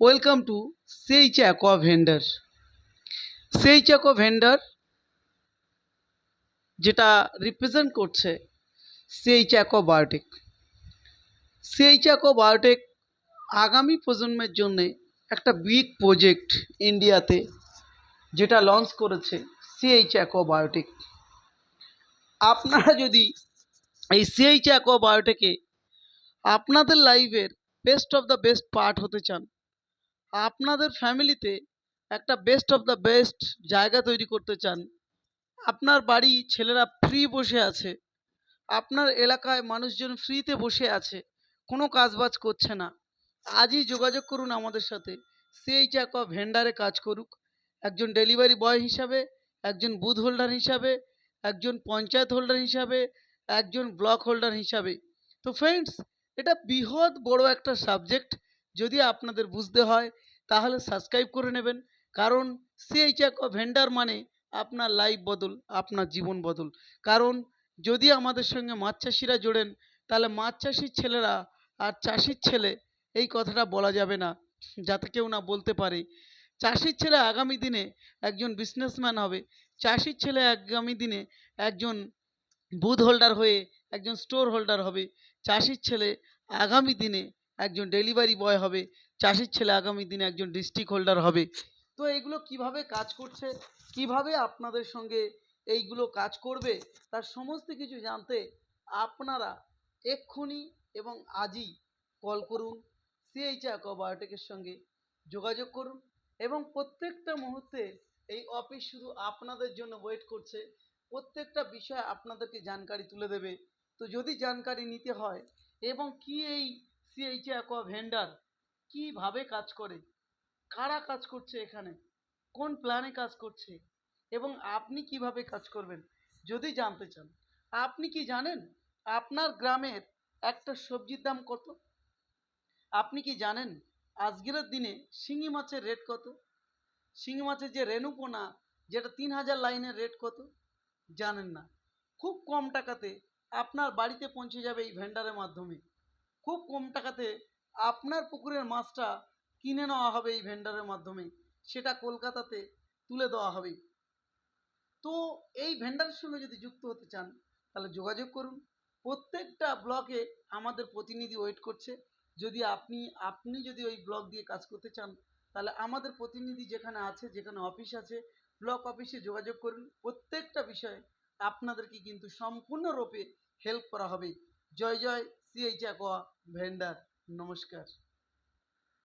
Welcome to CH aqua vendor. CH aqua vendor যেটা represent করছে CH aqua biotech. CH aqua biotech আগামী প্রজন্মের জন্য একটা বিগ প্রজেক্ট ইন্ডিয়াতে যেটা লঞ্চ করেছে সিএইচ অ্যাকোয়া বায়োটেক। আপনারা যদি এই সিএইচ অ্যাকোয়া বায়োটেকে আপনাদের লাইফের best of the best part হতে চান, আপনাদের ফ্যামিলিতে একটা বেস্ট অফ দ্য বেস্ট জায়গা তৈরি করতে চান, আপনার বাড়ি ছেলেরা ফ্রি বসে আছে, আপনার এলাকায় মানুষজন ফ্রিতে বসে আছে, কোনো কাজবাজ করছে না, আজই যোগাযোগ করুন আমাদের সাথে। সিএইচ অ্যাকোয়া ভেন্ডারে কাজ করুক, একজন ডেলিভারি বয় হিসাবে, একজন বুথ হোল্ডার হিসাবে, একজন পঞ্চায়েত হোল্ডার হিসাবে, একজন ব্লক হোল্ডার হিসাবে। তো ফ্রেন্ডস, এটা বৃহৎ বড় একটা সাবজেক্ট। যদি আপনাদের বুঝতে হয় তাহলে সাবস্ক্রাইব করে নেবেন, কারণ সিএইচ অ্যাকোয়া ভেন্ডার মানে আপনার লাইফ বদল, আপনার জীবন বদল। কারণ যদি আমাদের সঙ্গে মাছ চাষিরা জোড়েন, তাহলে মাছ চাষির ছেলেরা আর চাষির ছেলে এই কথাটা বলা যাবে না, যাতে কেউ না বলতে পারে চাষির ছেলে আগামী দিনে একজন বিজনেসম্যান হবে, চাষির ছেলে আগামী দিনে একজন বুথ হোল্ডার হয়ে একজন স্টোর হোল্ডার হবে, চাষির ছেলে আগামী দিনে একজন ডেলিভারি বয় হবে, চাষির ছেলে আগামী দিনে একজন ডিস্ট্রিক্ট হোল্ডার হবে। তো এইগুলো কিভাবে কাজ করছে, কিভাবে আপনাদের সঙ্গে এইগুলো কাজ করবে, তার সমস্ত কিছু জানতে আপনারা এক্ষুনি এবং আজই কল করুন, সিএইচ অ্যাকোয়া বায়োটেকের সঙ্গে যোগাযোগ করুন, এবং প্রত্যেকটা মুহূর্তে এই অফিস শুধু আপনাদের জন্য ওয়েট করছে, প্রত্যেকটা বিষয় আপনাদেরকে জানকারি তুলে দেবে। তো যদি জানকারি নিতে হয় এবং কি এই সিএইচ অ্যাকোয়া ভেন্ডার কীভাবে কাজ করে, কারা কাজ করছে এখানে, কোন প্ল্যানে কাজ করছে, এবং আপনি কিভাবে কাজ করবেন যদি জানতে চান। আপনি কি জানেন আপনার গ্রামের একটা সবজির দাম কত? আপনি কি জানেন আজকের দিনে শিঙি মাছের রেট কত? শিঙি মাছের যে রেণুপোনা, যেটা 3000 লাইনের রেট কত? জানেন না। খুব কম টাকাতে আপনার বাড়িতে পৌঁছে যাবে এই ভেন্ডারের মাধ্যমে। খুব কম টাকাতে আপনার পুকুরের মাছটা কিনে নেওয়া হবে এই ভেন্ডারের মাধ্যমে, সেটা কলকাতাতে তুলে দেওয়া হবে। তো এই ভেন্ডারের সঙ্গে যদি যুক্ত হতে চান তাহলে যোগাযোগ করুন। প্রত্যেকটা ব্লকে আমাদের প্রতিনিধি ওয়েট করছে। যদি আপনি যদি ওই ব্লক দিয়ে কাজ করতে চান, তাহলে আমাদের প্রতিনিধি যেখানে আছে, যেখানে অফিস আছে, ব্লক অফিসে যোগাযোগ করুন। প্রত্যেকটা বিষয়ে আপনাদেরকে কিন্তু সম্পূর্ণরূপে হেল্প করা হবে। জয় জয় সিএইচ অ্যাকোয়া ভেন্ডার। নমস্কার।